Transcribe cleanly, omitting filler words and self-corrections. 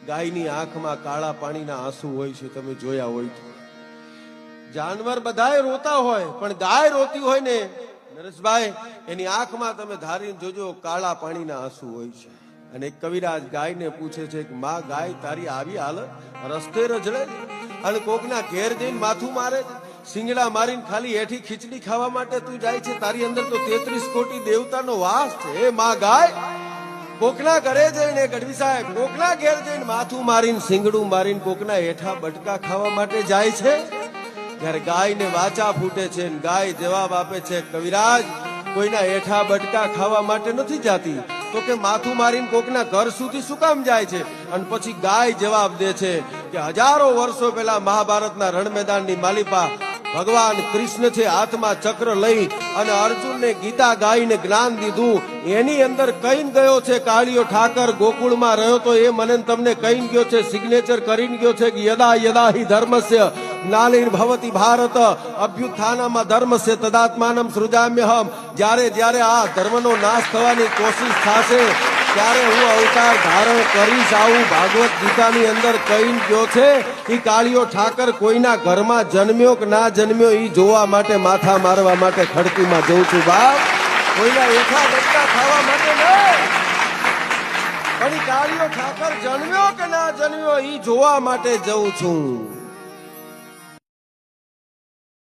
ગાયની આંખમાં કાળા પાણીના આંસુ હોય છે, તમે જોયા હોય તો. જાનવર બધાય રોતા હોય, પણ ગાય રોતી હોય ને નરેશભાઈ, એની આંખમાં તમે ધારીને જોજો કાળા પાણીના આંસુ હોય છે. અને એક કવિરાજ ગાયને પૂછે છે કે માં, ગાય તારી આવી હાલત, રસ્તે રજળે અને કોકના ઘેર જઈને માથું મારે, સિંગડા મારીને ખાલી હેઠી ખીચડી ખાવા માટે તું જાય છે, તારી અંદર તો 33 કોટી દેવતાનો વાસ છે. એ માં ગાય કોકના ઘરે જઈને, ગઢવી સાહેબ, કોકના ઘેર જઈને માથું મારીને સિંગડું મારીને કોકના હેઠા બટકા ખાવા માટે જાય છે. ત્યારે ગાયને વાચા ફૂટે છે, ગાય જવાબ આપે છે, કવિરાજ કોઈના હેઠા બટકા ખાવા માટે નથી જાતી, તો કે માથું મારીને કોકના ઘર સુધી શું કામ જાય છે? અને પછી ગાય જવાબ દે છે કે હજારો વર્ષો પહેલા મહાભારતના રણ મેદાનની માલિપા ભગવાન કૃષ્ણ છે હાથમાં ચક્ર લઈ અને અર્જુનને ગીતા ગાઈને જ્ઞાન દીધું, એની અંદર કહીને ગયો છે કાળિયો ઠાકર ગોકુળમાં રહ્યો તો એ મને તમને કહીને ગયો છે, સિગ્નેચર કરીને ગયો છે કે યદા યદા હિ ધર્મસ્ય જ્ઞાનિર ભવતી ભારત અભ્યુત્થાનમ ધર્મસ્ય તદાત્માનમ સૃજામ્યહમ. જ્યારે જ્યારે આ ધર્મનો નાશ થવાની કોશિશ થશે ત્યારે હું અવતાર ધારણ કરીશ, આવું ભાગવત ગીતાની અંદર કહીને ગયો છે. એ કાળિયો ઠાકર કોઈના ઘરમાં જન્મ્યો કે ના જન્મ્યો એ જોવા માટે, માથા મારવા માટે ખડકીમાં જઉં છું બાપ, કોઈના એઠા બટકા ખાવા માટે નહીં. પણ કાળિયો ઠાકર જન્મ્યો કે ના જન્મ્યો એ જોવા માટે જઉં છું.